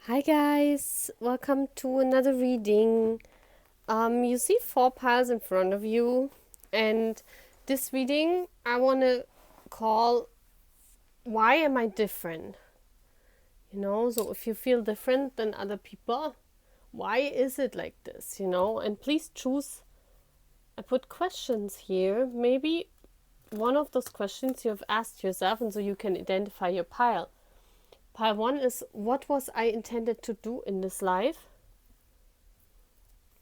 Hi guys, welcome to another reading. You see 4 piles in front of you, and this reading I want to call Why Am I Different? So if you feel different than other people, why is it like this? And please choose. I put questions here. Maybe one of those questions you have asked yourself, and so you can identify your pile. Pile 1 is, what was I intended to do in this life?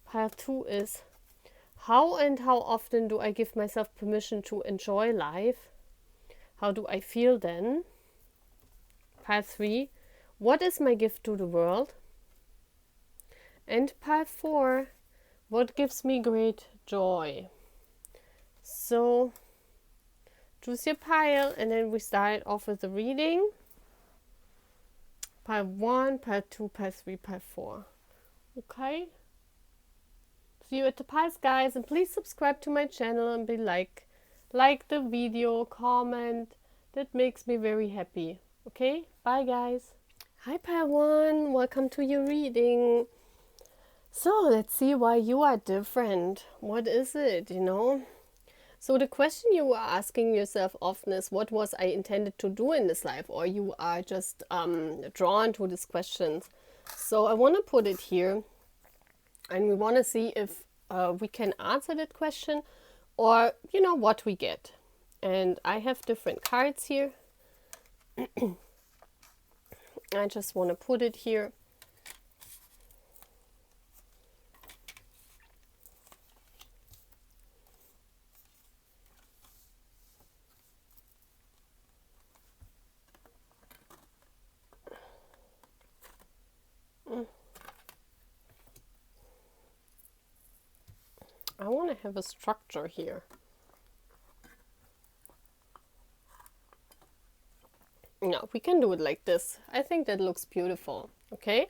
Pile 2 is, how and how often do I give myself permission to enjoy life? How do I feel then? Pile 3, what is my gift to the world? And pile 4, what gives me great joy? So choose your pile and then we start off with the reading. Pile 1, pile 2, pile 3, pile 4. Okay? See you at the piles, guys, and please subscribe to my channel and be like the video, comment. That makes me very happy. Okay? Bye, guys. Hi, pile 1. Welcome to your reading. So let's see why you are different. What is it, So the question you are asking yourself often is, what was I intended to do in this life? Or you are just drawn to these questions. So I want to put it here. And we want to see if we can answer that question or, what we get. And I have different cards here. I just want to put it here. I want to have a structure here. No, we can do it like this. I think that looks beautiful. Okay?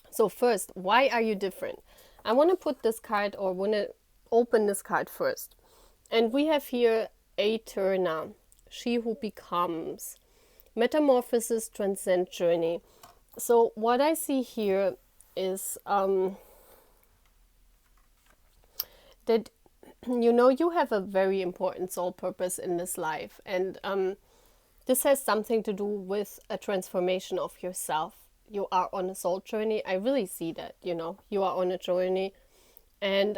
So first, why are you different? I want to put this card or want to open this card first. And we have here Eterna, she who becomes. Metamorphosis, transcend journey. So what I see here is that you have a very important soul purpose in this life, and this has something to do with a transformation of yourself. You are on a soul journey. I really see that. You are on a journey, and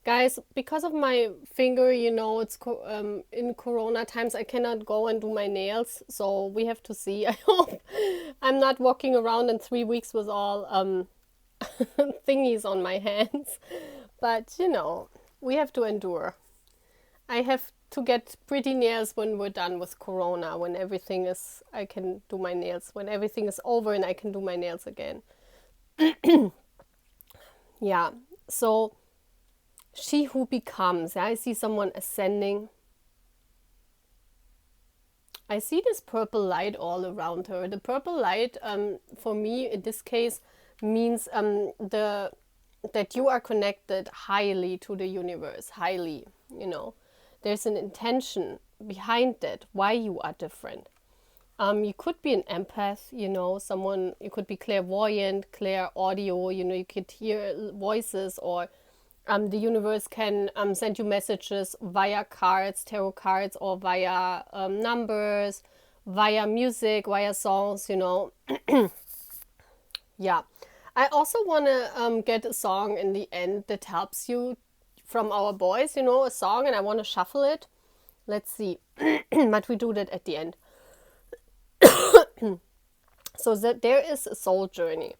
guys, because of my finger, it's in Corona times, I cannot go and do my nails, so we have to see. I hope I'm not walking around in 3 weeks with all thingies on my hands. But, we have to endure. I have to get pretty nails when we're done with Corona, when everything is, I can do my nails, when everything is over and I can do my nails again. Yeah, so she who becomes, I see someone ascending. I see this purple light all around her. The purple light, for me, in this case, means that you are connected highly to the universe, highly, There's an intention behind that, why you are different. You could be an empath, someone, you could be clairvoyant, audio, you could hear voices, or the universe can send you messages via cards, tarot cards, or via numbers, via music, via songs, Yeah. I also want to get a song in the end that helps you from our boys, a song, and I want to shuffle it. Let's see. But we do that at the end. So that there is a soul journey.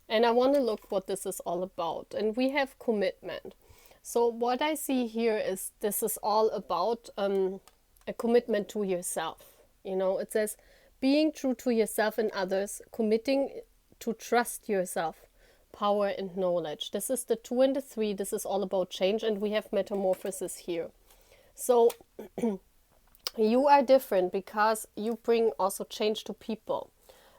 And I want to look what this is all about. And we have commitment. So what I see here is this is all about a commitment to yourself. It says being true to yourself and others, committing to trust yourself, power and knowledge. This is the 2 and the 3. This is all about change, and we have metamorphosis here. So you are different because you bring also change to people.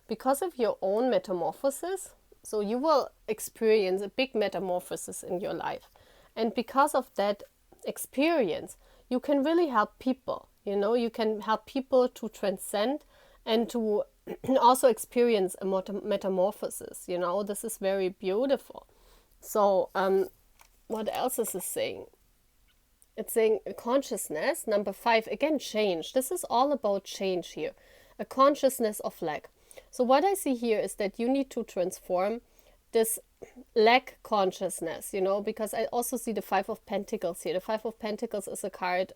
Because of your own metamorphosis, so you will experience a big metamorphosis in your life. And because of that experience, you can really help people. You can help people to transcend and to also experience a metamorphosis, this is very beautiful. So what else is it saying? It's saying consciousness, number 5, again, change. This is all about change here. A consciousness of lack. So what I see here is that you need to transform this lack consciousness, because I also see the 5 of Pentacles here. The 5 of Pentacles is a card,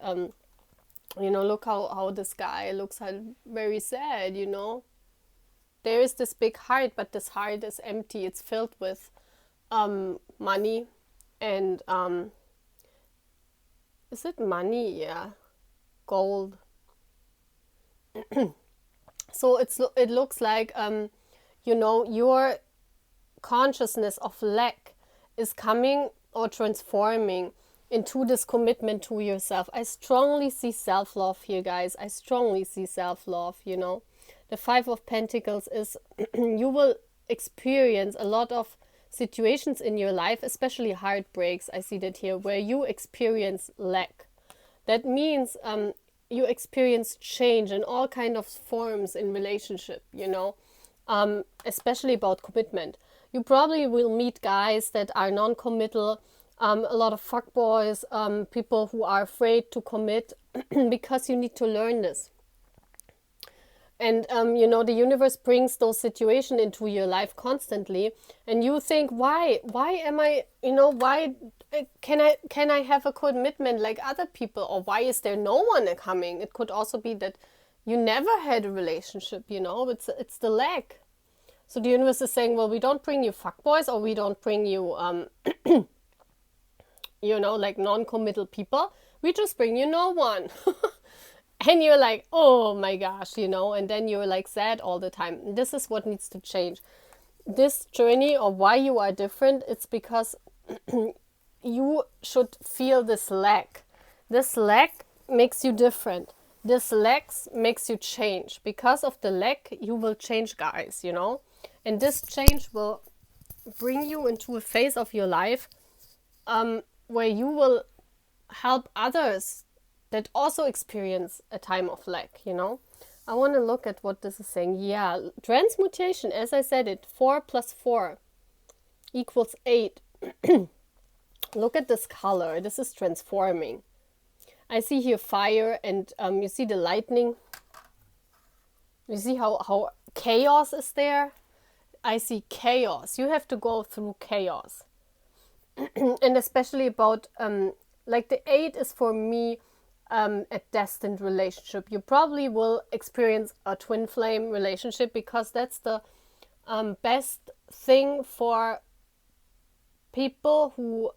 look how this guy looks very sad, There is this big heart, but this heart is empty. It's filled with money and is it money? Yeah, gold. So it looks like your consciousness of lack is coming or transforming into this commitment to yourself. I strongly see self-love here, guys. I strongly see self-love, The 5 of Pentacles is you will experience a lot of situations in your life, especially heartbreaks. I see that here, where you experience lack. That means you experience change in all kind of forms in relationship, especially about commitment. You probably will meet guys that are non-committal, a lot of fuckboys, people who are afraid to commit because you need to learn this. And, the universe brings those situations into your life constantly. And you think, why am I, why can I have a commitment like other people? Or why is there no one coming? It could also be that you never had a relationship, it's the lack. So the universe is saying, well, we don't bring you fuckboys, or we don't bring you, like non-committal people. We just bring you no one. And you're like, oh my gosh, and then you're like sad all the time. This is what needs to change. This journey, or why you are different, it's because you should feel this lack. This lack makes you different. This lack makes you change. Because of the lack, you will change, guys, And this change will bring you into a phase of your life where you will help others that also experience a time of lack, I want to look at what this is saying. Yeah, transmutation, as I said it, 4 plus 4 equals 8. Look at this color. This is transforming. I see here fire, and you see the lightning. You see how chaos is there? I see chaos. You have to go through chaos. And especially about, like the 8 is for me, a destined relationship. You probably will experience a twin flame relationship, because that's the best thing for people who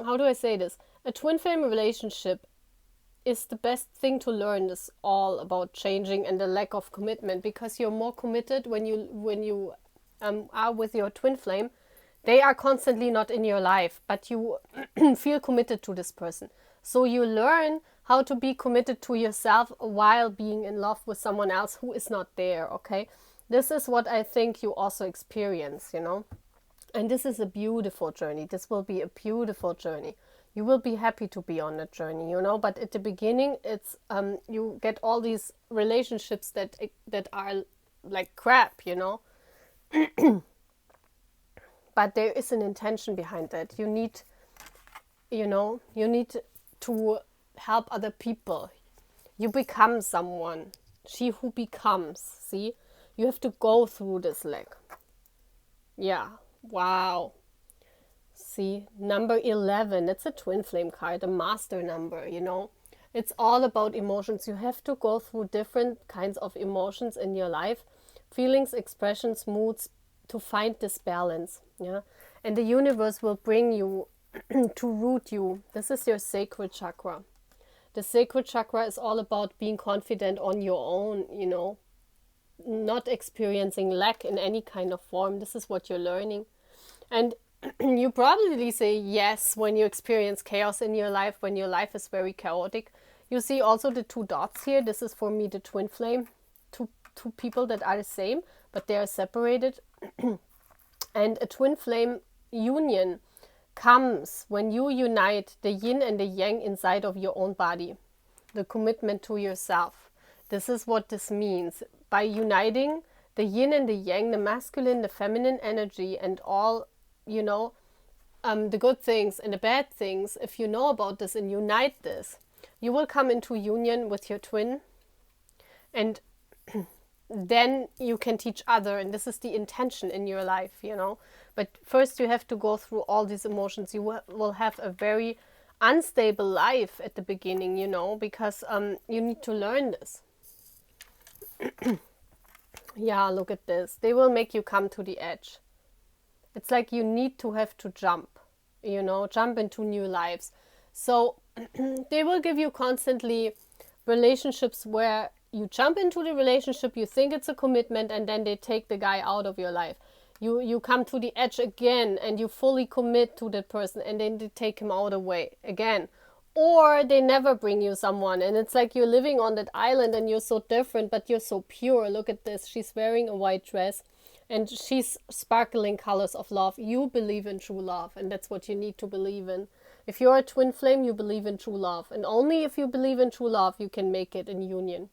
how do I say this? A twin flame relationship is the best thing to learn. This all about changing and the lack of commitment, because you're more committed when you are with your twin flame. They are constantly not in your life, but you feel committed to this person. So you learn how to be committed to yourself while being in love with someone else who is not there, okay? This is what I think you also experience, And this is a beautiful journey. This will be a beautiful journey. You will be happy to be on that journey, But at the beginning, it's you get all these relationships that are like crap, But there is an intention behind that. You need to help other people. You become someone. She who becomes. See? You have to go through this lack. Yeah. Wow. See? Number 11. It's a twin flame card. A master number, It's all about emotions. You have to go through different kinds of emotions in your life. Feelings, expressions, moods, to find this balance. Yeah. And the universe will bring you to root you. This is your sacred chakra. The sacred chakra is all about being confident on your own, not experiencing lack in any kind of form. This is what you're learning. And you probably say yes when you experience chaos in your life, when your life is very chaotic. You see also the 2 dots here. This is for me the twin flame. Two people that are the same, but they are separated. And a twin flame union comes when you unite the yin and the yang inside of your own body. The commitment to yourself. This is what this means. By uniting the yin and the yang, the masculine, the feminine energy, and all, you know, the good things and the bad things, if you know about this and unite this, you will come into union with your twin, and then you can teach other, and this is the intention in your life, you know. But first you have to go through all these emotions. You will have a very unstable life at the beginning, you know, because you need to learn this. Yeah, look at this. They will make you come to the edge. It's like you need to have to jump, you know, jump into new lives. So they will give you constantly relationships where you jump into the relationship, you think it's a commitment, and then they take the guy out of your life. You come to the edge again and you fully commit to that person, and then they take him out away again. Or they never bring you someone, and it's like you're living on that island and you're so different, but you're so pure. Look at this. She's wearing a white dress and she's sparkling colors of love. You believe in true love, and that's what you need to believe in. If you're a twin flame, you believe in true love, and only if you believe in true love, you can make it in union.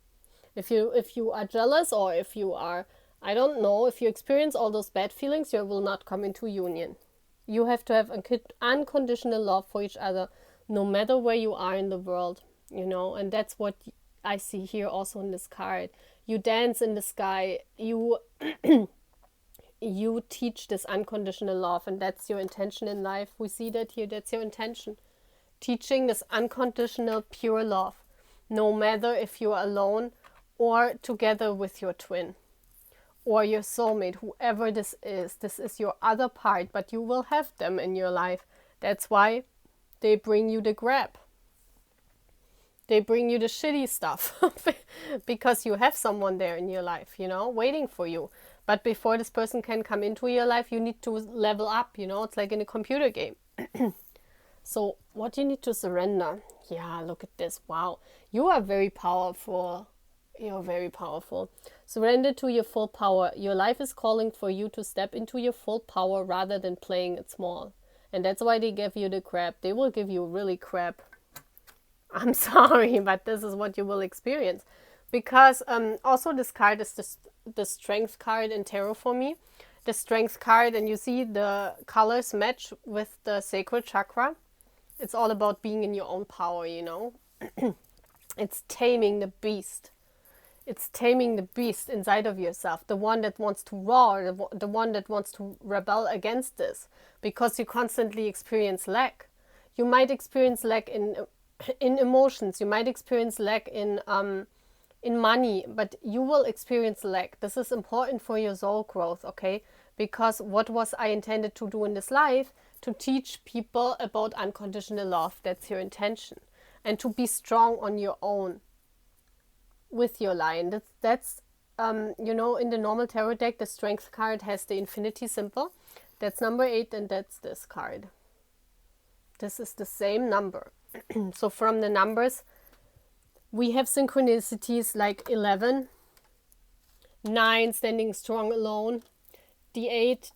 If you are jealous, or if you are, I don't know, if you experience all those bad feelings, you will not come into union. You have to have unconditional love for each other, no matter where you are in the world, you know. And that's what I see here also in this card. You dance in the sky, you you teach this unconditional love, and that's your intention in life. We see that here. That's your intention, teaching this unconditional pure love, no matter if you're alone or together with your twin or your soulmate, whoever this is. This is your other part, but you will have them in your life. That's why they bring you the grab. They bring you the shitty stuff because you have someone there in your life, you know, waiting for you. But before this person can come into your life, you need to level up, you know. It's like in a computer game. So what you need to surrender. Yeah, look at this. Wow. You are very powerful. You're very powerful. Surrender to your full power. Your life is calling for you to step into your full power rather than playing it small. And that's why they give you the crap. They will give you really crap. I'm sorry, but this is what you will experience. Because also this card is the strength card in tarot for me. The strength card, and you see the colors match with the sacral chakra. It's all about being in your own power, you know. It's taming the beast. It's taming the beast inside of yourself, the one that wants to roar, the one that wants to rebel against this, because you constantly experience lack. You might experience lack in emotions. You might experience lack in money, but you will experience lack. This is important for your soul growth, okay? Because what was I intended to do in this life? To teach people about unconditional love. That's your intention. And to be strong on your own with your line. That's you know, in the normal tarot deck, the strength card has the infinity symbol. That's number 8, and that's this card. This is the same number. So from the numbers, we have synchronicities like 11, 9, standing strong alone, the 8,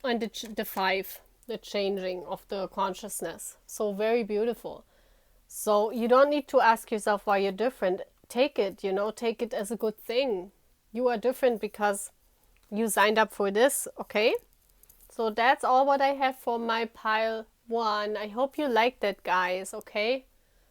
and the 5, the changing of the consciousness. So very beautiful. So you don't need to ask yourself why you're different. Take it, you know, take it as a good thing. You are different because you signed up for this, okay? So that's all what I have for my pile 1. I hope you liked that, guys, okay?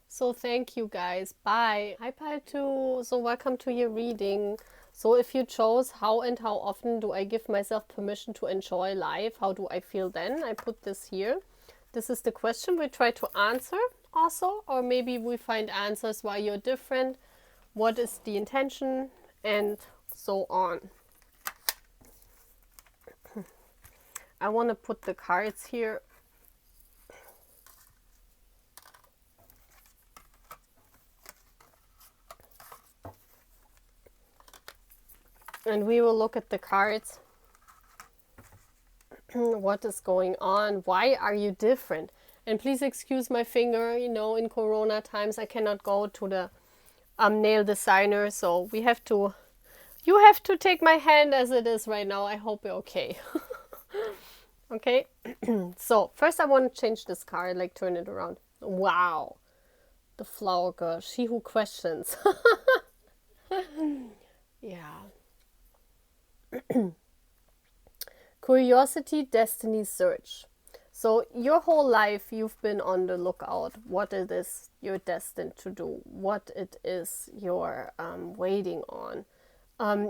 So thank you, guys. Bye. Hi, pile 2. So welcome to your reading. So if you chose how and how often do I give myself permission to enjoy life, how do I feel then? I put this here. This is the question we try to answer also, or maybe we find answers why you're different, what is the intention, and so on. I want to put the cards here. And we will look at the cards. What is going on? Why are you different? And please excuse my finger, you know, in Corona times I cannot go to the nail designer, so you have to take my hand as it is right now. I hope you're okay. Okay. So first I want to change this card, like turn it around. Wow. The flower girl, she who questions. Yeah. Curiosity, destiny, search. So your whole life you've been on the lookout what it is you're destined to do, what it is you're waiting on.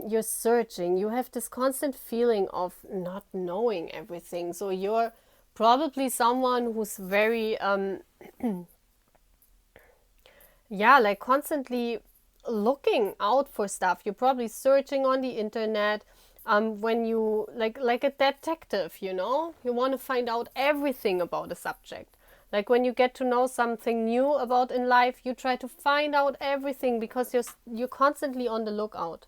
You're searching. You have this constant feeling of not knowing everything. So you're probably someone who's very yeah, like constantly looking out for stuff. You're probably searching on the internet. When you like a detective, you know, you want to find out everything about a subject. Like when you get to know something new about in life, you try to find out everything because you're constantly on the lookout.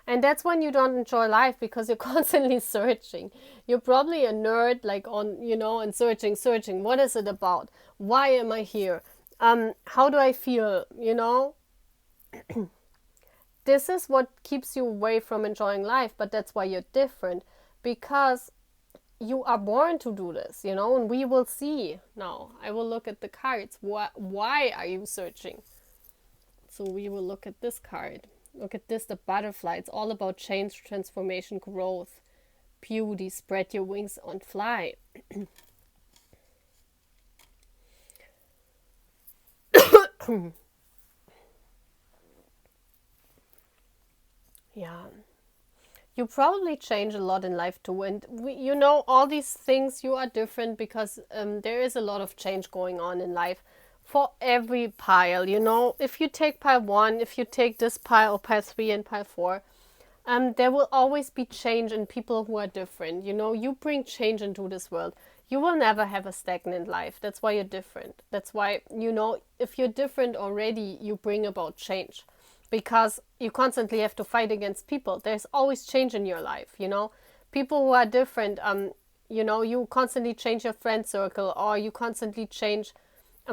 And that's when you don't enjoy life because you're constantly searching. You're probably a nerd, like on, you know, and searching. What is it about? Why am I here? How do I feel? You know, this is what keeps you away from enjoying life. But that's why you're different, because you are born to do this. You know, and we will see now. I will look at the cards. Why are you searching? So we will look at this card. Look at this, the butterfly. It's all about change, transformation, growth, beauty. Spread your wings and fly. Yeah. You probably change a lot in life too. And you know, all these things, you are different because there is a lot of change going on in life for every pile. You know, if you take pile 1, if you take this pile, pile 3 and pile 4, there will always be change in people who are different. You know, you bring change into this world. You will never have a stagnant life. That's why you're different. That's why, you know, if you're different already, you bring about change. Because you constantly have to fight against people. There's always change in your life, you know. People who are different, you know, you constantly change your friend circle, or you constantly change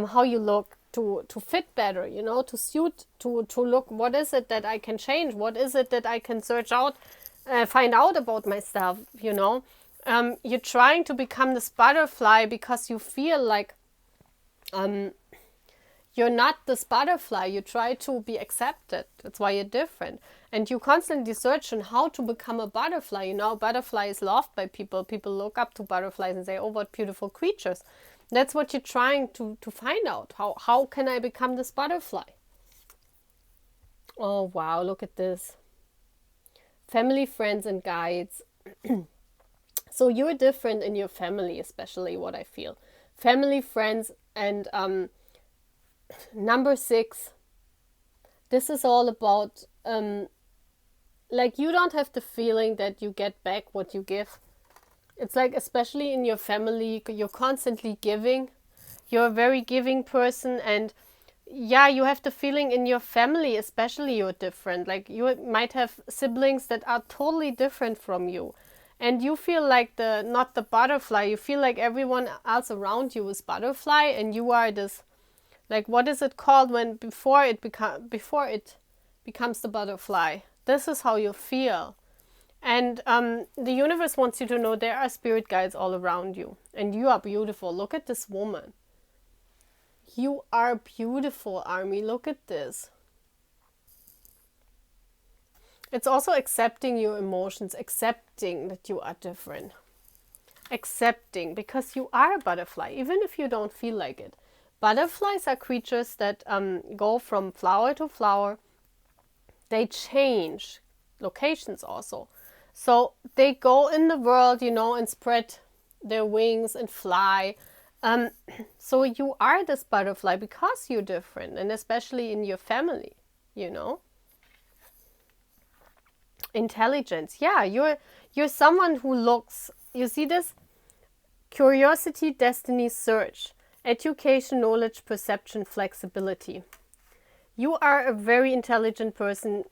how you look to fit better, you know, to suit, to look, what is it that I can change? What is it that I can search out, find out about myself, you know. You're trying to become this butterfly because you feel like you're not this butterfly. You try to be accepted. That's why you're different. And you constantly search on how to become a butterfly. You know, butterfly is loved by people. People look up to butterflies and say, oh, what beautiful creatures. That's what you're trying to find out. How can I become this butterfly? Oh, wow, look at this. Family, friends, and guides. So you're different in your family, especially what I feel. Family, friends, and number 6. This is all about, like, you don't have the feeling that you get back what you give. It's like, especially in your family, you're constantly giving. You're a very giving person, and yeah, you have the feeling in your family, especially, you're different. Like, you might have siblings that are totally different from you. And you feel like not the butterfly. You feel like everyone else around you is butterfly, and you are this, like, what is it called when before it becomes the butterfly? This is how you feel. And the universe wants you to know there are spirit guides all around you. And you are beautiful. Look at this woman. You are beautiful, Army. Look at this. It's also accepting your emotions, accepting that you are different. Accepting, because you are a butterfly, even if you don't feel like it. Butterflies are creatures that go from flower to flower. They change locations also. So they go in the world, you know, and spread their wings and fly. So you are this butterfly because you're different, and especially in your family, you know. Intelligence, yeah, you're someone who looks. You see this? Curiosity, destiny, search, education, knowledge, perception, flexibility. You are a very intelligent person.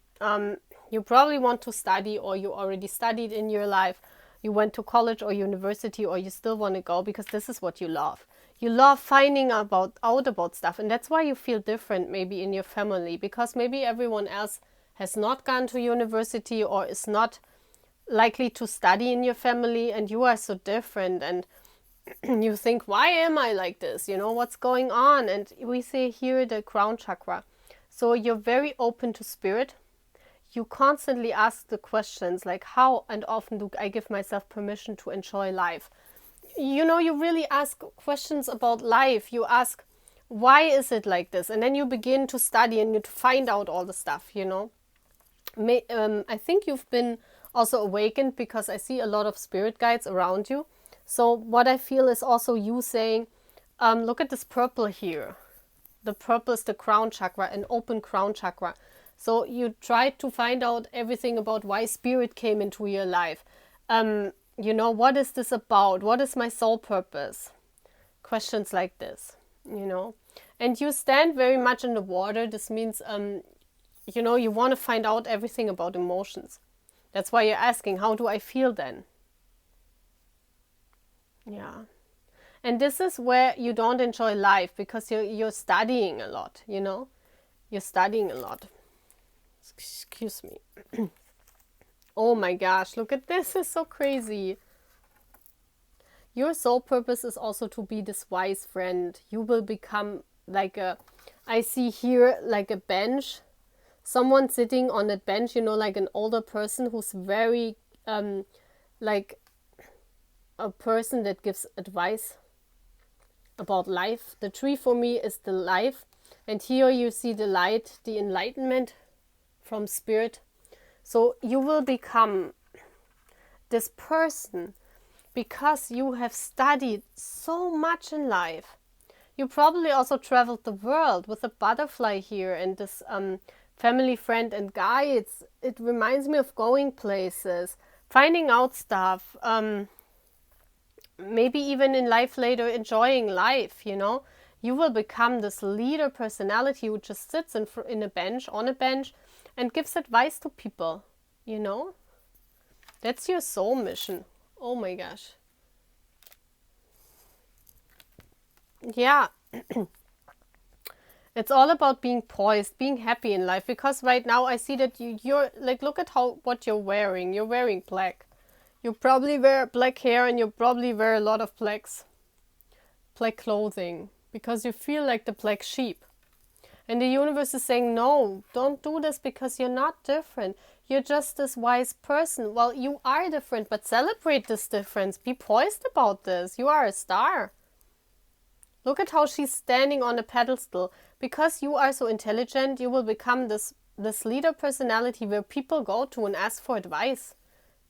You probably want to study, or you already studied in your life. You went to college or university, or you still want to go because this is what you love. You love finding out about stuff, and that's why you feel different maybe in your family, because maybe everyone else has not gone to university or is not likely to study in your family, and you are so different. And you think, why am I like this? You know, what's going on? And we say here the crown chakra. So you're very open to spirit. You constantly ask the questions like, how and often do I give myself permission to enjoy life? You know, you really ask questions about life. You ask, why is it like this? And then you begin to study and you to find out all the stuff, you know. I think you've been also awakened because I see a lot of spirit guides around you. So what I feel is also you saying, look at this purple here. The purple is the crown chakra, an open crown chakra. So you try to find out everything about why spirit came into your life. You know, what is this about? What is my soul purpose? Questions like this, you know. And you stand very much in the water. This means, you know, you want to find out everything about emotions. That's why you're asking, how do I feel then? Yeah. And this is where you don't enjoy life because you're studying a lot, you know? You're studying a lot. Excuse me. Oh my gosh, look at this. It's so crazy. Your soul purpose is also to be this wise friend. You will become like I see here like a bench. Someone sitting on that bench, you know, like an older person who's very, like a person that gives advice about life. The tree for me is the life. And here you see the light, the enlightenment from spirit. So you will become this person because you have studied so much in life. You probably also traveled the world with a butterfly here and this family, friend and guides. It reminds me of going places, finding out stuff, maybe even in life later enjoying life, you know. You will become this leader personality who just sits on a bench and gives advice to people, you know. That's your soul mission. Oh my gosh. Yeah. It's all about being poised, being happy in life. Because right now I see that you're like, look at what you're wearing. You're wearing black. You probably wear black hair and you probably wear a lot of black clothing. Because you feel like the black sheep. And the universe is saying, no, don't do this because you're not different. You're just this wise person. Well, you are different, but celebrate this difference. Be poised about this. You are a star. Look at how she's standing on a pedestal. Because you are so intelligent, you will become this leader personality where people go to and ask for advice.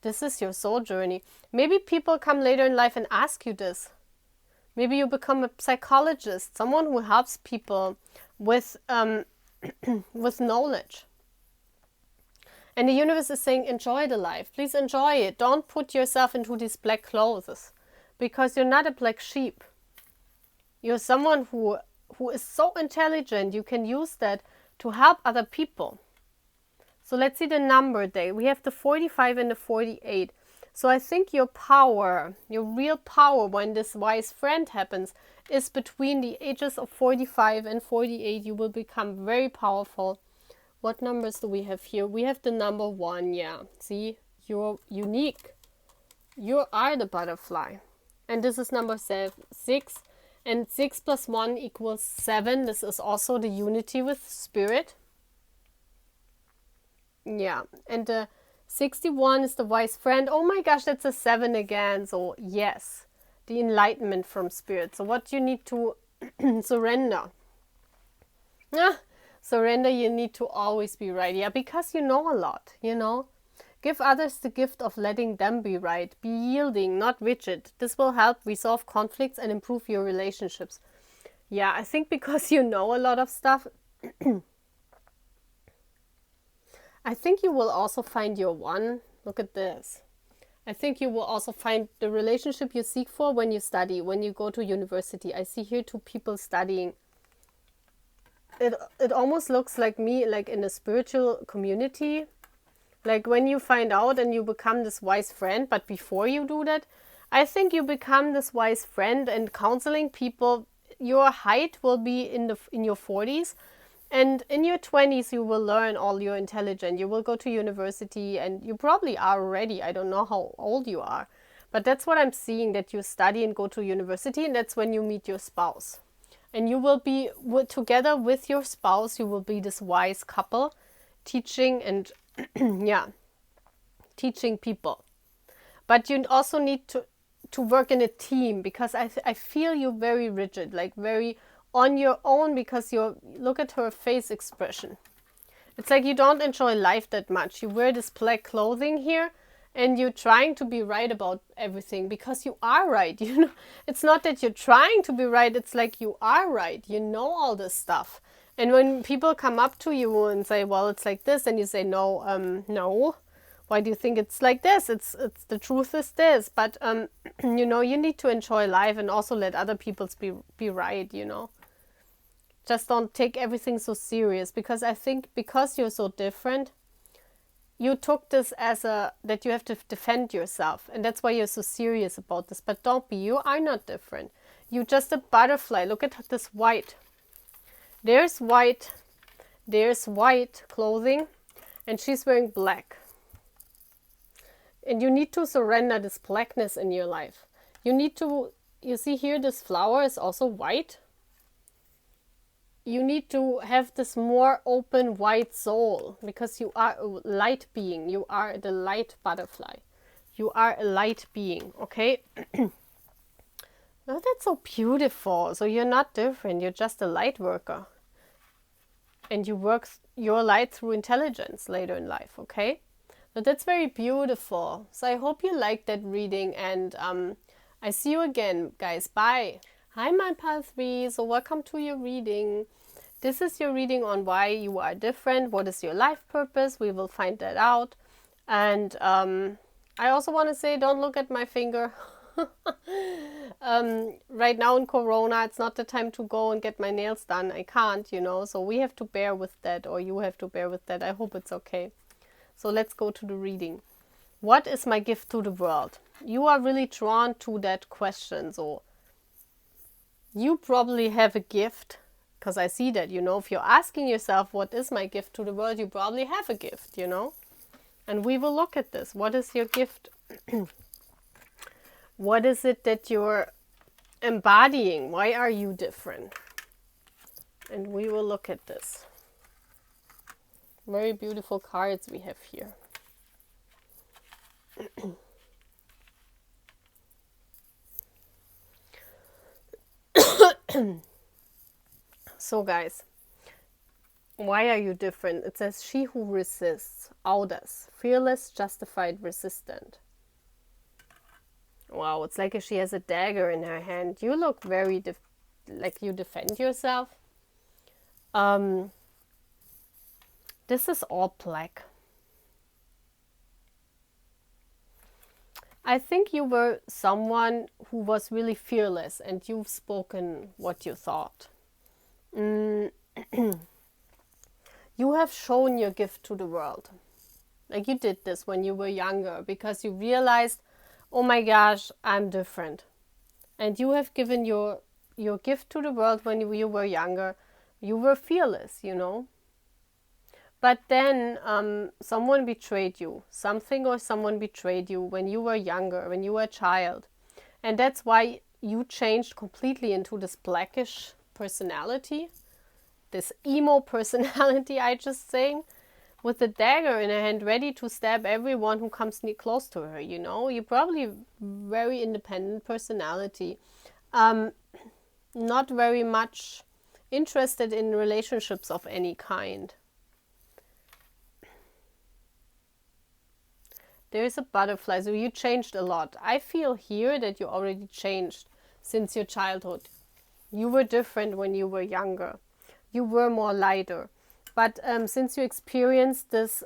This is your soul journey. Maybe people come later in life and ask you this. Maybe you become a psychologist, someone who helps people with with knowledge. And the universe is saying, enjoy the life. Please enjoy it. Don't put yourself into these black clothes because you're not a black sheep. You're someone who is so intelligent. You can use that to help other people. So let's see the number there. We have the 45 and the 48. So I think your power, your real power when this wise friend happens is between the ages of 45 and 48. You will become very powerful. What numbers do we have here? We have the number 1, yeah. See, you're unique. You are the butterfly. And this is number 6. And 6 plus 1 equals 7. This is also the unity with spirit. Yeah, and the 61 is the wise friend. Oh my gosh, that's a 7 again. So yes, the enlightenment from spirit. So what you need to surrender. Surrender, you need to always be right. Yeah, because you know a lot, you know. Give others the gift of letting them be right. Be yielding, not rigid. This will help resolve conflicts and improve your relationships. Yeah, I think because you know a lot of stuff, I think you will also find your one. Look at this. I think you will also find the relationship you seek for when you study, when you go to university. I see here 2 people studying. It almost looks like me, like in a spiritual community. Like when you find out and you become this wise friend, but before you do that, I think you become this wise friend and counseling people. Your height will be in your 40s. And in your 20s, you will learn all your intelligence. You will go to university and you probably are already. I don't know how old you are. But that's what I'm seeing, that you study and go to university, and that's when you meet your spouse. And you will be, together with your spouse, you will be this wise couple, teaching and, yeah, teaching people. But you also need to work in a team, because I feel you very rigid, like very on your own, because look at her face expression. It's like you don't enjoy life that much. You wear this black clothing here, and you're trying to be right about everything, because you are right. You know, it's not that you're trying to be right. It's like you are right. You know all this stuff. And when people come up to you and say, well, it's like this, and you say, no, no. Why do you think it's like this? It's the truth is this. But, you know, you need to enjoy life and also let other people be right, you know. Just don't take everything so serious, because I think because you're so different, you took this as that you have to defend yourself, and that's why you're so serious about this. But don't be. You are not different. You're just a butterfly. Look at this white. There's white clothing, and she's wearing black. And you need to surrender this blackness in your life. You see here, this flower is also white. You need to have this more open white soul, because you are a light being. You are the light butterfly. You are a light being, okay? Oh, that's so beautiful. So you're not different. You're just a light worker. And you work your light through intelligence later in life, okay? But that's very beautiful. So I hope you liked that reading, and I see you again, guys. Bye. Hi, my Pal 3. So welcome to your reading. This is your reading on why you are different. What is your life purpose? We will find that out. And I also want to say, don't look at my finger. Right now in Corona, it's not the time to go and get my nails done. I can't, you know. So we have to bear with that, or you have to bear with that. I hope it's okay. So let's go to the reading. What is my gift to the world? You are really drawn to that question. So you probably have a gift, because I see that, you know, if you're asking yourself, what is my gift to the world? You probably have a gift, you know. And we will look at this. What is your gift? What is it that you're embodying? Why are you different? And we will look at this. Very beautiful cards we have here. So guys, why are you different? It says, she who resists, audax, fearless, justified, resistant. Wow, it's like if she has a dagger in her hand. You look very, like you defend yourself. This is all black. I think you were someone who was really fearless, and you've spoken what you thought. You have shown your gift to the world. Like you did this when you were younger, because you realized, oh my gosh, I'm different. And you have given your gift to the world when you were younger. You were fearless, you know. But then someone betrayed you. Something or someone betrayed you when you were younger, when you were a child. And that's why you changed completely into this blackish personality. This emo personality, I just saying. With a dagger in her hand, ready to stab everyone who comes close to her, you know. You're probably very independent personality. Not very much interested in relationships of any kind. There's a butterfly, so you changed a lot. I feel here that you already changed since your childhood. You were different when you were younger. You were more lighter. But since you experienced this,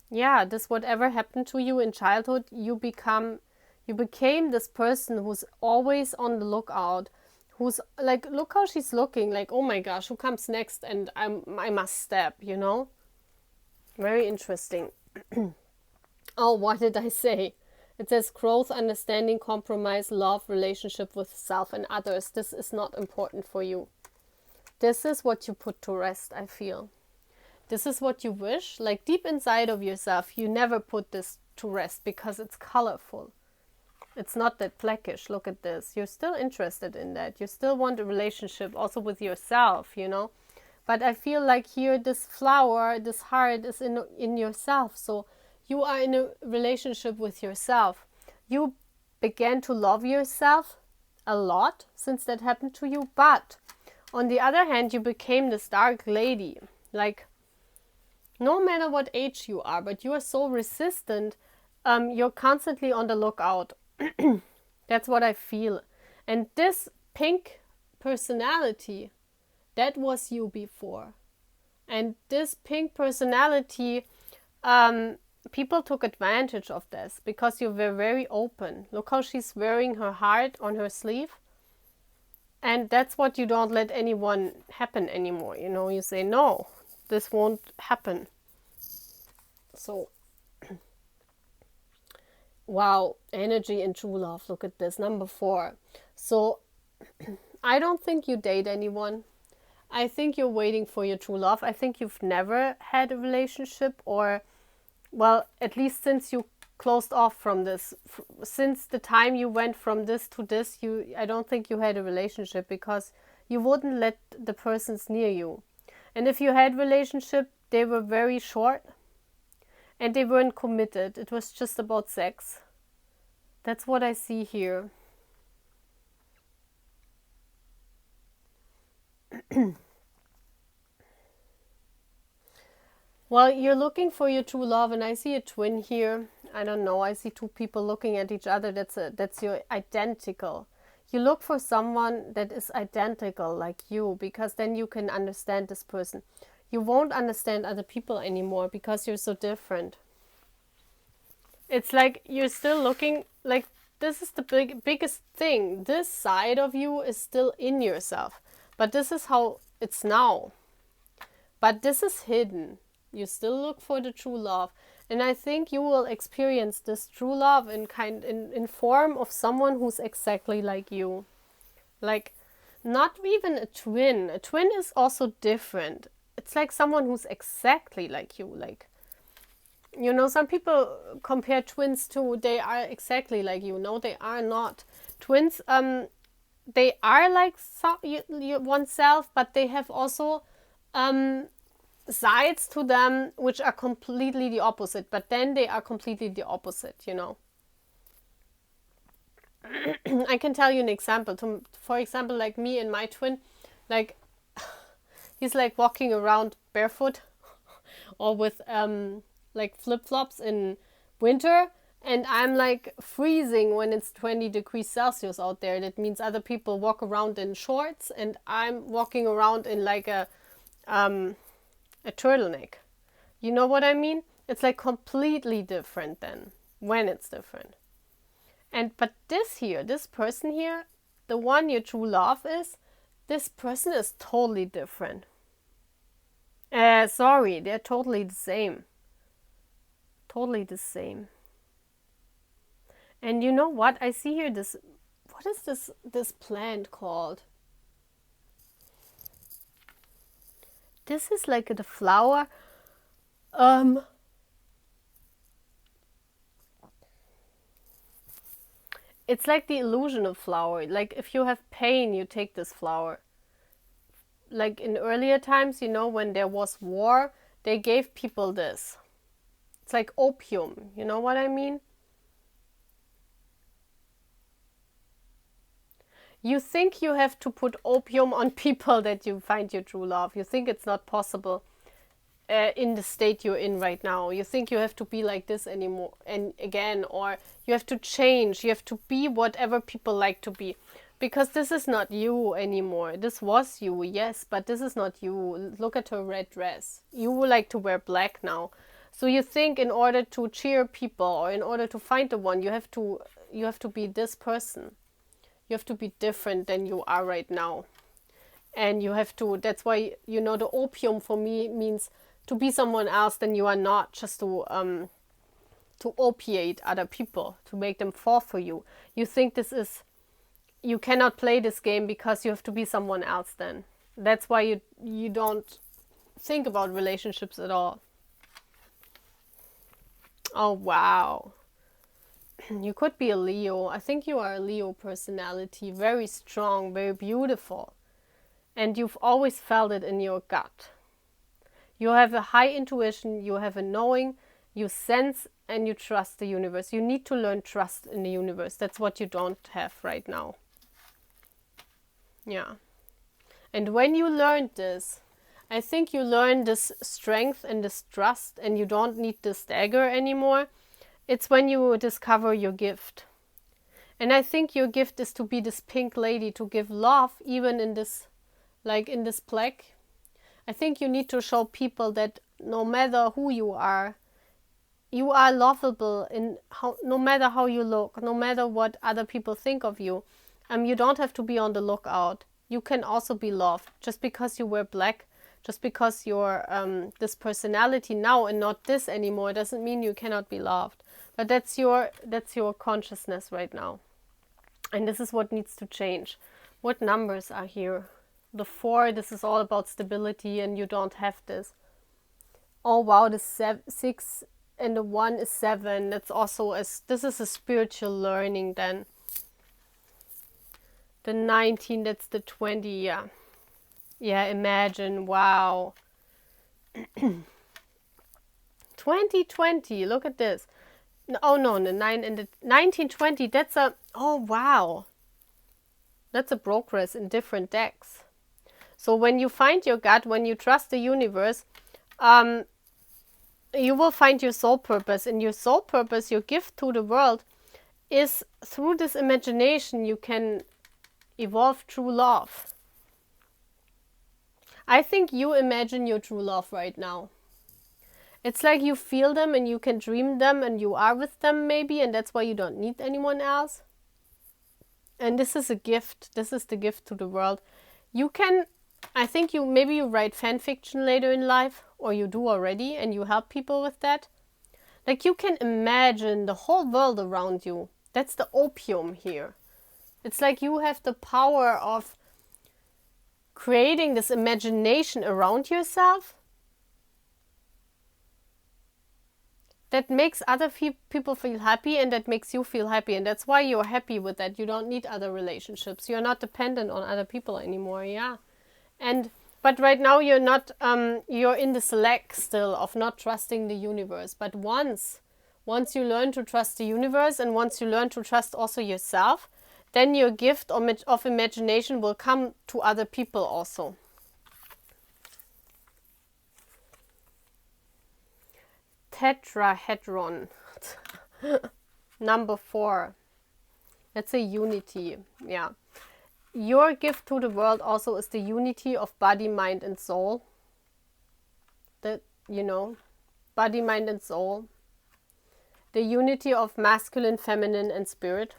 this whatever happened to you in childhood, you became this person who's always on the lookout, who's like, look how she's looking, like, oh my gosh, who comes next? And I must stab, you know? Very interesting. Oh, what did I say? It says growth, understanding, compromise, love, relationship with self and others. This is not important for you. This is what you put to rest, I feel. This is what you wish. Like deep inside of yourself, you never put this to rest because it's colorful. It's not that blackish. Look at this. You're still interested in that. You still want a relationship also with yourself, you know. But I feel like here this flower, this heart is in yourself. So you are in a relationship with yourself. You began to love yourself a lot since that happened to you. But on the other hand, you became this dark lady. Like, no matter what age you are, but you are so resistant. You're constantly on the lookout. That's what I feel. And this pink personality, that was you before. And this pink personality, people took advantage of this because you were very open. Look how she's wearing her heart on her sleeve. And that's what you don't let anyone happen anymore. You know, you say, no, this won't happen. So, wow, energy and true love. Look at this, number 4. So, I don't think you date anyone. I think you're waiting for your true love. I think you've never had a relationship, or, well, at least since you closed off from this, since the time you went from this to this, I don't think you had a relationship because you wouldn't let the persons near you. And if you had relationship, they were very short and they weren't committed. It was just about sex. That's what I see here. Well, you're looking for your true love, and I see a twin here. I don't know. I see 2 people looking at each other. That's your identical. You look for someone that is identical like you, because then you can understand this person. You won't understand other people anymore because you're so different. It's like you're still looking like this is the biggest thing. This side of you is still in yourself, but this is how it's now. But this is hidden. You still look for the true love. And I think you will experience this true love in form of someone who's exactly like you. Like, not even a twin. A twin is also different. It's like someone who's exactly like you. Like, you know, some people compare twins to they are exactly like you. No, they are not. Twins, they are like oneself, but they have also sides to them which are completely the opposite, but then they are completely the opposite, you know. I can tell you an example. For example, like me and my twin, like he's like walking around barefoot or with like flip-flops in winter, and I'm like freezing when it's 20 degrees Celsius out there. That means other people walk around in shorts and I'm walking around in like a turtleneck. You know what I mean? It's like completely different then when it's different. But this person here, the one your true love is, this person is totally different. Sorry, they're totally the same. Totally the same. And you know what? I see here this, what is this plant called? This is like the flower. It's like the illusion of flower. Like if you have pain, you take this flower. Like in earlier times, you know, when there was war, they gave people this. It's like opium. You know what I mean? You think you have to put opium on people that you find your true love. You think it's not possible in the state you're in right now. You think you have to be like this anymore and again, or you have to change. You have to be whatever people like to be. Because this is not you anymore. This was you, yes, but this is not you. Look at her red dress. You would like to wear black now. So you think in order to cheer people or in order to find the one, you have to be this person. You have to be different than you are right now. And you have to, that's why, you know, the opium for me means to be someone else than you are not, just to opiate other people, to make them fall for you. You think you cannot play this game because you have to be someone else then. That's why you don't think about relationships at all. Oh, wow. You could be a Leo. I think you are a Leo personality. Very strong, very beautiful. And you've always felt it in your gut. You have a high intuition, you have a knowing, you sense, and you trust the universe. You need to learn trust in the universe. That's what you don't have right now. Yeah. And when you learned this, I think you learn this strength and this trust, and you don't need this dagger anymore. It's when you discover your gift. And I think your gift is to be this pink lady, to give love, even in this, like in this plague. I think you need to show people that no matter who you are lovable in how, no matter how you look, no matter what other people think of you. You don't have to be on the lookout. You can also be loved. Just because you wear black, just because you're this personality now and not this anymore, doesn't mean you cannot be loved. But that's your consciousness right now. And this is what needs to change. What numbers are here? The 4, this is all about stability, and you don't have this. Oh wow, the 6 and the 1 is 7. That's also this is a spiritual learning then. The 19, that's the 20, yeah. Yeah, imagine, wow. 2020, look at this. Oh no, the 9 and the 1920, that's a, oh wow. That's a progress in different decks. So when you find your gut, when you trust the universe, you will find your soul purpose. And your soul purpose, your gift to the world, is through this imagination you can evolve true love. I think you imagine your true love right now. It's like you feel them and you can dream them and you are with them maybe, and that's why you don't need anyone else. And this is a gift. This is the gift to the world. You can, I think maybe you write fan fiction later in life, or you do already, and you help people with that. Like you can imagine the whole world around you. That's the opium here. It's like you have the power of creating this imagination around yourself that makes other people feel happy, and that makes you feel happy. And that's why you're happy with that. You don't need other relationships. You're not dependent on other people anymore. Yeah. But right now you're not, you're in this lack still of not trusting the universe. But once you learn to trust the universe, and once you learn to trust also yourself, then your gift of imagination will come to other people also. Tetrahedron. Number 4. That's a unity. Yeah. Your gift to the world also is the unity of body, mind, and soul. That, body, mind, and soul. The unity of masculine, feminine, and spirit.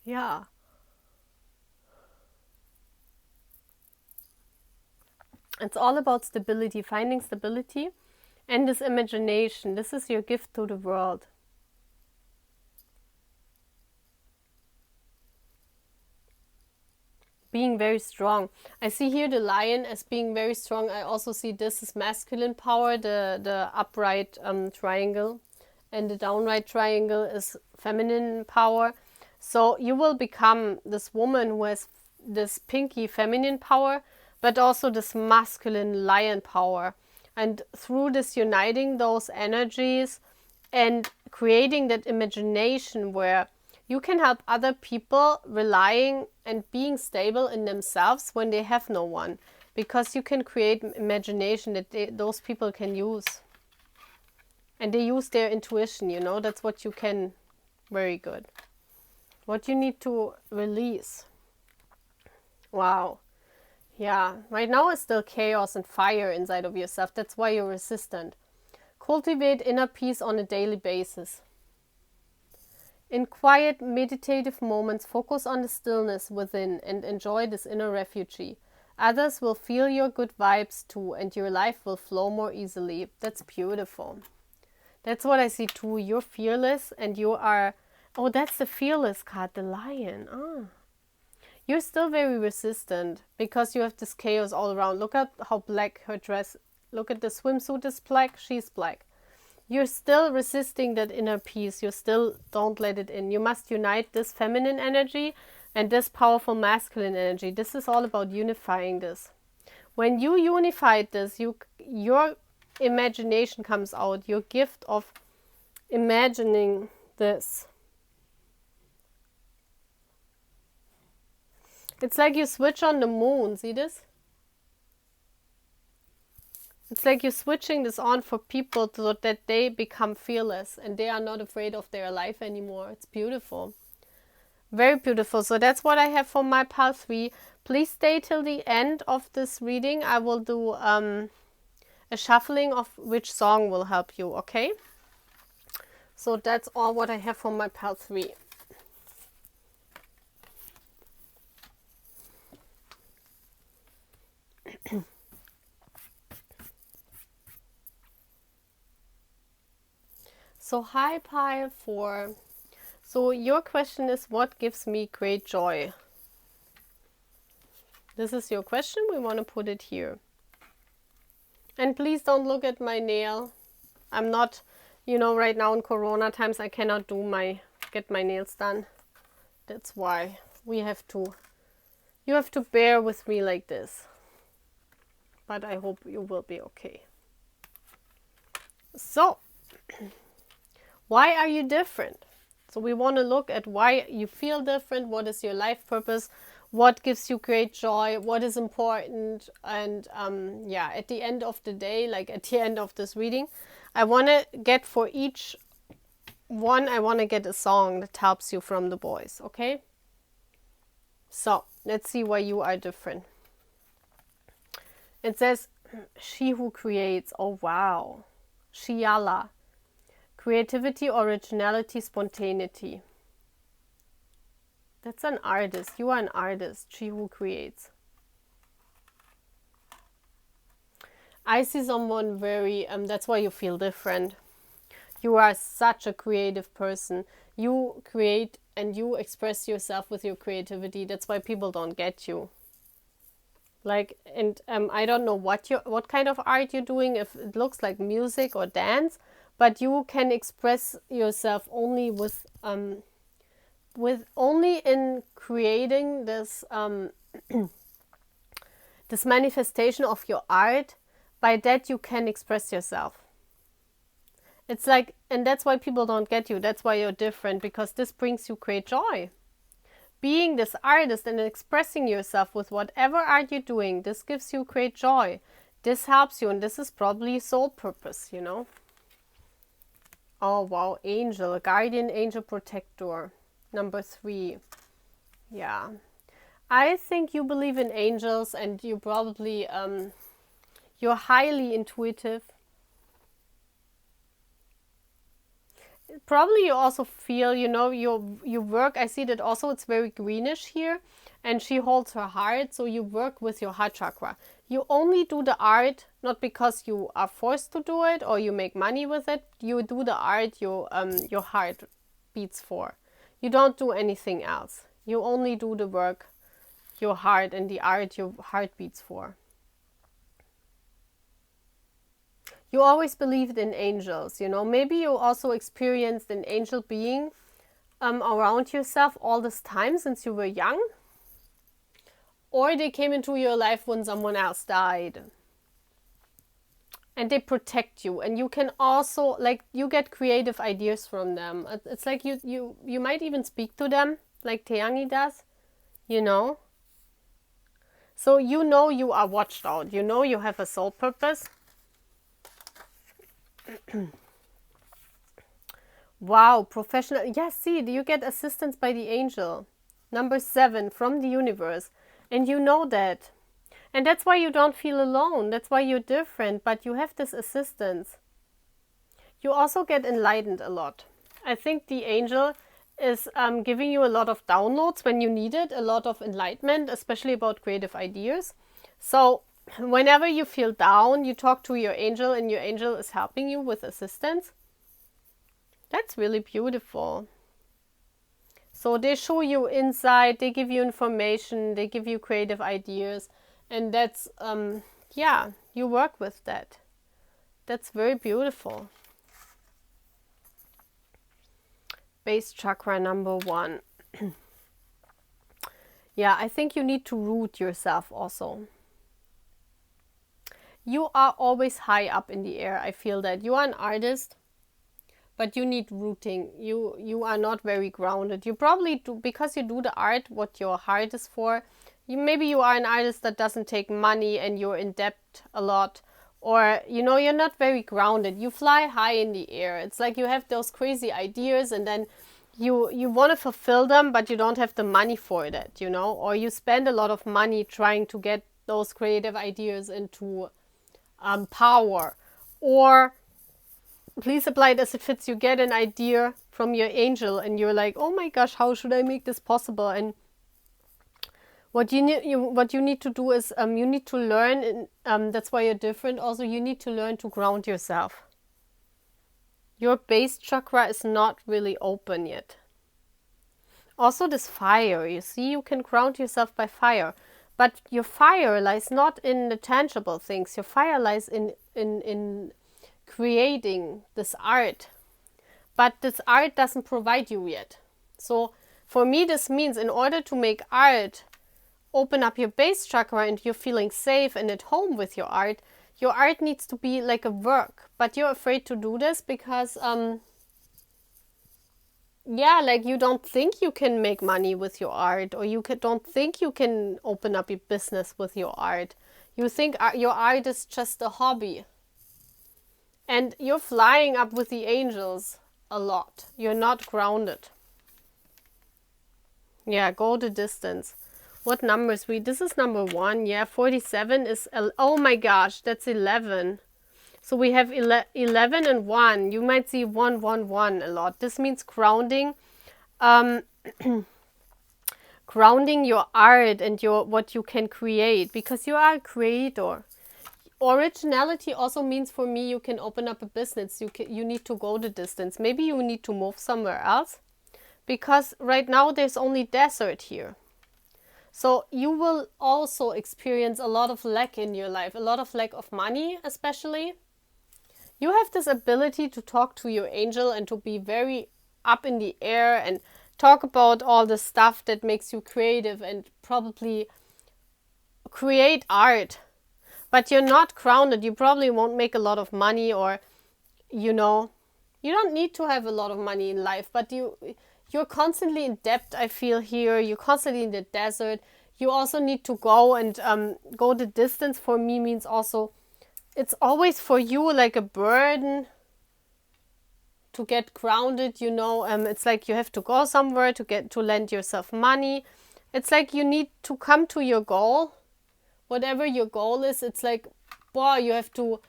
Yeah. It's all about stability, finding stability, and this imagination. This is your gift to the world. Being very strong. I see here the lion as being very strong. I also see this as masculine power, the upright triangle, and the downright triangle is feminine power. So you will become this woman who has this pinky feminine power, but also this masculine lion power. And through this uniting those energies and creating that imagination where you can help other people relying and being stable in themselves when they have no one. Because you can create imagination that those people can use. And they use their intuition, that's what you can. Very good. What you need to release. Wow. Yeah, right now it's still chaos and fire inside of yourself. That's why you're resistant. Cultivate inner peace on a daily basis. In quiet, meditative moments, focus on the stillness within and enjoy this inner refugee. Others will feel your good vibes too, and your life will flow more easily. That's beautiful. That's what I see too. You're fearless, and you are... Oh, that's the fearless card, the lion. you're still very resistant because you have this chaos all around. Look at how black her dress, look at the swimsuit is black, she's black. You're still resisting that inner peace. You still don't let it in. You must unite this feminine energy and this powerful masculine energy. This is all about unifying this. When you unified this, your imagination comes out, your gift of imagining this. It's like you switch on the moon, see this? It's like you're switching this on for people so that they become fearless and they are not afraid of their life anymore. It's beautiful. Very beautiful. So that's what I have for my pile 3. Please stay till the end of this reading. I will do a shuffling of which song will help you, okay? So that's all what I have for my pile 3. So hi pile 4. So your question is, what gives me great joy? This is your question. We want to put it here. And please don't look at my nail. I'm not, right now in Corona times, I cannot get my nails done. That's why you have to bear with me like this. But I hope you will be okay. So, why are you different? So we want to look at why you feel different, what is your life purpose, what gives you great joy, what is important, and at the end of the day, like at the end of this reading, I want to get for each one, I want to get a song that helps you from the boys, okay? So let's see why you are different. It says, she who creates, oh wow, Shiala. Creativity, originality, spontaneity. That's an artist. You are an artist. She who creates. I see someone very, that's why you feel different. You are such a creative person. You create and you express yourself with your creativity. That's why people don't get you. Like, and I don't know what kind of art you're doing, if it looks like music or dance, but you can express yourself only with only in creating this this manifestation of your art. By that you can express yourself. It's like, and that's why people don't get you. That's why you're different, because this brings you great joy. Being this artist and expressing yourself with whatever art you're doing, this gives you great joy. This helps you, and this is probably soul purpose, Oh wow, angel, guardian angel protector. Number 3. Yeah. I think you believe in angels, and you probably, you're highly intuitive. Probably you also feel, your work, I see that also it's very greenish here, and she holds her heart, so you work with your heart chakra. You only do the art, not because you are forced to do it or you make money with it. You do the art your heart beats for. You don't do anything else. You only do the work your heart and the art your heart beats for. You always believed in angels, Maybe you also experienced an angel being around yourself all this time since you were young. Or they came into your life when someone else died. And they protect you. And you can also, like, you get creative ideas from them. It's like you might even speak to them, like Teangi does, So you are watched out. You have a soul purpose. Wow, professional. Yes, see, you get assistance by the angel. Number 7, from the universe. And you know that. And that's why you don't feel alone. That's why you're different. But you have this assistance. You also get enlightened a lot. I think the angel is giving you a lot of downloads when you need it. A lot of enlightenment, especially about creative ideas. So whenever you feel down, you talk to your angel and your angel is helping you with assistance. That's really beautiful. So they show you insight, they give you information, they give you creative ideas, and that's, yeah, you work with that. That's very beautiful. Base chakra number 1. Yeah, I think you need to root yourself also. You are always high up in the air. I feel that. You are an artist, but you need rooting. You are not very grounded. You probably do, because you do the art what your heart is for. Maybe you are an artist that doesn't take money and you're in debt a lot. Or, you're not very grounded. You fly high in the air. It's like you have those crazy ideas and then you want to fulfill them, but you don't have the money for that, Or you spend a lot of money trying to get those creative ideas into power. Or, please apply it as it fits. You get an idea from your angel and you're like, oh my gosh, how should I make this possible? And what you need to do is you need to learn, that's why you're different. Also, you need to learn to ground yourself. Your base chakra is not really open yet. Also, this fire, you see, you can ground yourself by fire. But your fire lies not in the tangible things. Your fire lies in creating this art. But this art doesn't provide you yet. So, for me, this means in order to make art, open up your base chakra and you're feeling safe and at home with your art needs to be like a work. But you're afraid to do this because, you don't think you can make money with your art, or don't think you can open up your business with your art. You think your art is just a hobby. And you're flying up with the angels a lot. You're not grounded. Yeah, go the distance. What numbers this is number 1. Yeah, 47 is, oh my gosh, that's 11. So we have 11 and 1. You might see 1, 1, 1 a lot. This means grounding. Grounding your art and what you can create, because you are a creator. Originality also means, for me, you can open up a business. You need to go the distance. Maybe you need to move somewhere else, because right now there's only desert here. So you will also experience a lot of lack in your life, a lot of lack of money especially. You have this ability to talk to your angel and to be very up in the air and talk about all the stuff that makes you creative and probably create art. But you're not grounded. You probably won't make a lot of money, or, you don't need to have a lot of money in life, but you're constantly in debt, I feel here. You're constantly in the desert. You also need to go and go the distance. For me means also, it's always for you like a burden to get grounded, It's like you have to go somewhere to lend yourself money. It's like you need to come to your goal. Whatever your goal is, it's like, you have to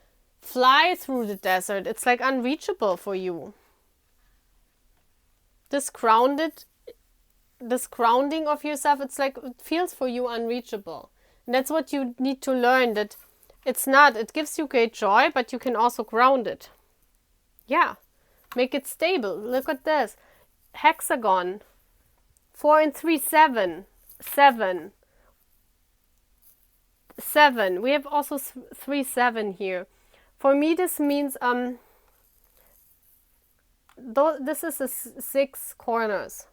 fly through the desert. It's like unreachable for you. This grounding of yourself, it's like it feels for you unreachable. And that's what you need to learn, that it's not. It gives you great joy, but you can also ground it. Yeah, make it stable. Look at this. Hexagon. 4 and 3, 7. 7. 7. We have also 3, 7 here. For me, this means this is 6 corners.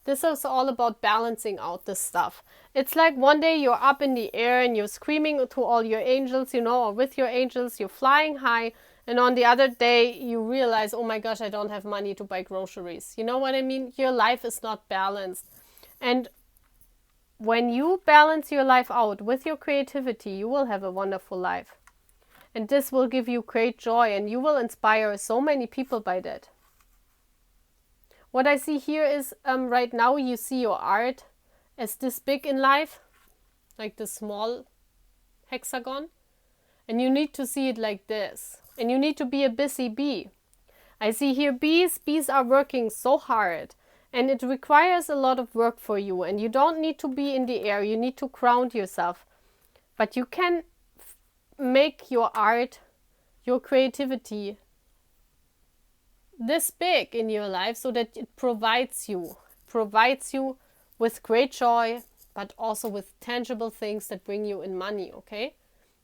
This is all about balancing out this stuff. It's like one day you're up in the air and you're screaming to all your angels, or with your angels, you're flying high. And on the other day, you realize, oh my gosh, I don't have money to buy groceries. You know what I mean? Your life is not balanced. And when you balance your life out with your creativity, you will have a wonderful life. And this will give you great joy, and you will inspire so many people by that. What I see here is, right now you see your art as this big in life, like this small hexagon. And you need to see it like this. And you need to be a busy bee. I see here bees. Bees are working so hard. And it requires a lot of work for you. And you don't need to be in the air. You need to ground yourself. But you can make your art, your creativity, this big in your life so that it provides you provides you with great joy, but also with tangible things that bring you in money, okay?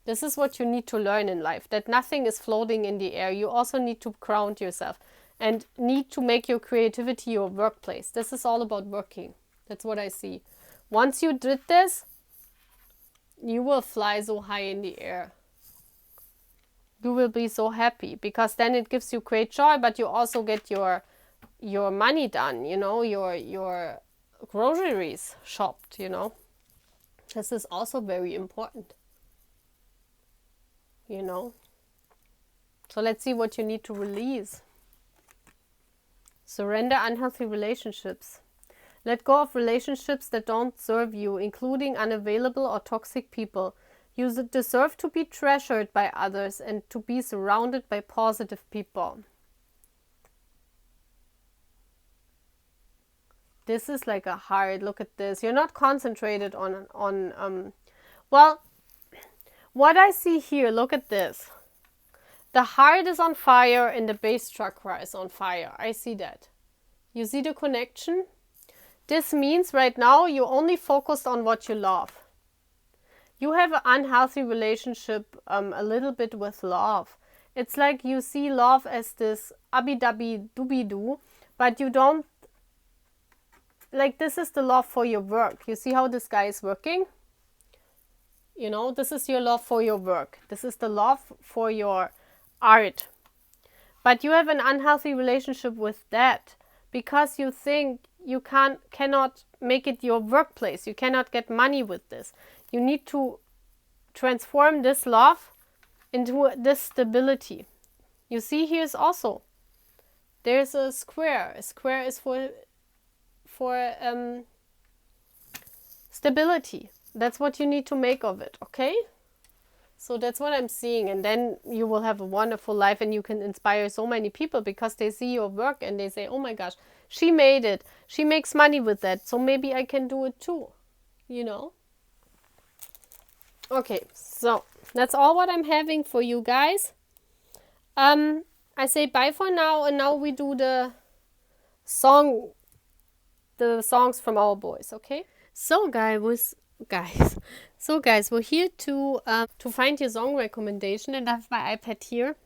This is what you need to learn in life, that nothing is floating in the air. You also need to ground yourself and need to make your creativity your workplace. This is all about working. That's what I see. Once you did this, you will fly so high in the air. You will be so happy because then it gives you great joy, but you also get your money done, you know, your groceries shopped, you know. This is also very important, you know. So let's see what you need to release. Surrender unhealthy relationships. Let go of relationships that don't serve you, including unavailable or toxic people. You deserve to be treasured by others and to be surrounded by positive people. This is like a heart. Look at this. You're not concentrated on well, what I see here, look at this. The heart is on fire and the base chakra is on fire. I see that. You see the connection? This means right now you only focused on what you love. You have an unhealthy relationship a little bit with love. It's like you see love as this abby-dabby dooby-doo, but you don't, like this is the love for your work. You see how this guy is working? You know, this is your love for your work. This is the love for your art. But you have an unhealthy relationship with that because you think you cannot make it your workplace. You cannot get money with this. You need to transform this love into this stability. You see, here's also, there's a square. A square is for stability. That's what you need to make of it, okay? So that's what I'm seeing. And then you will have a wonderful life and you can inspire so many people because they see your work and they say, oh my gosh, she made it. She makes money with that. So maybe I can do it too, you know? Okay, so that's all what I'm having for you guys. I say bye for now, and now we do the songs from our boys, okay? So guys, we're here to find your song recommendation, and I have my iPad here,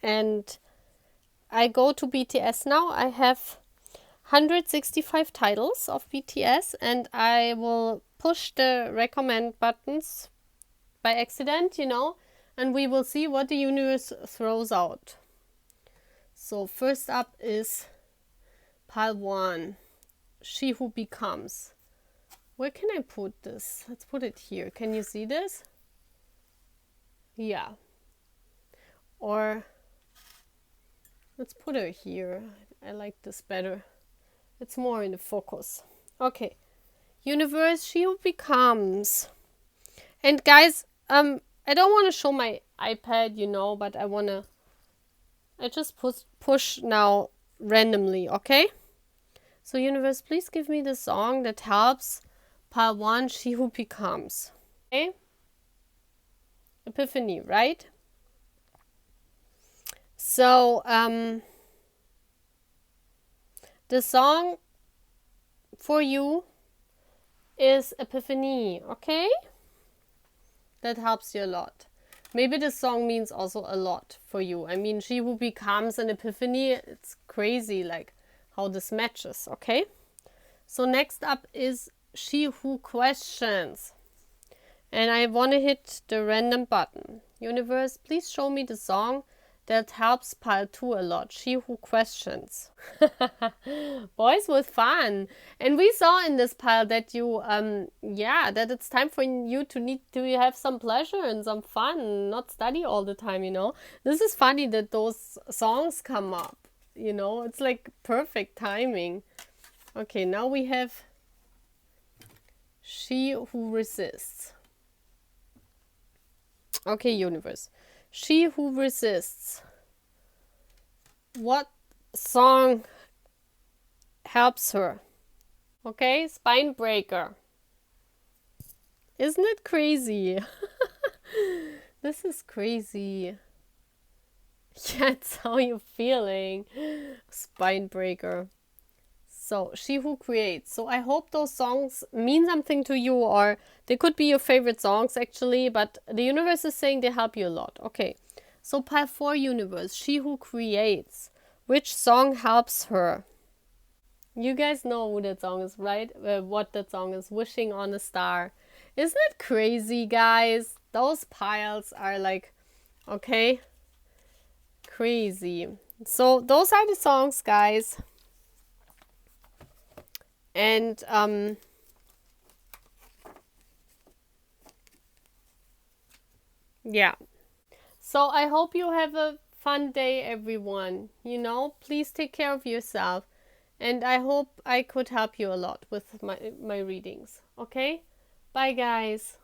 and I go to BTS now. I have 165 titles of BTS, and I will push the recommend buttons by accident, you know, and we will see what the universe throws out. So first up is pile 1, She Who Becomes. Where can I put this? Let's put it here. Can you see this? Yeah. Or let's put her here. I like this better. It's more in the focus. Okay. Universe, She Who Becomes. And guys, I don't want to show my iPad, you know, but I just push now randomly, okay? So universe, please give me the song that helps pile 1, She Who Becomes. Okay? Epiphany, right? So, the song for you is Epiphany, okay? That helps you a lot. Maybe the song means also a lot for you. I mean, She Who Becomes an Epiphany, it's crazy like how this matches, okay? So next up is She Who Questions. And I want to hit the random button. Universe, please show me the song that helps pile 2 a lot. She Who Questions. Boys with fun. And we saw in this pile that you, that it's time for you to have some pleasure and some fun, not study all the time, you know. This is funny that those songs come up, you know. It's like perfect timing. Okay, now we have She Who Resists. Okay, universe. She Who Resists. What song helps her? Okay, Spine Breaker. Isn't it crazy? This is crazy. Yeah, it's how you're feeling. Spine Breaker. So, She Who Creates. So, I hope those songs mean something to you, or they could be your favorite songs actually, but the universe is saying they help you a lot. Okay. So, pile 4 universe, She Who Creates. Which song helps her? You guys know who that song is, right? What that song is, Wishing on a Star. Isn't it crazy, guys? Those piles are like, okay, crazy. So, those are the songs, guys. And yeah. So I hope you have a fun day, everyone. Please take care of yourself. And I hope I could help you a lot with my readings. Okay? Bye, guys.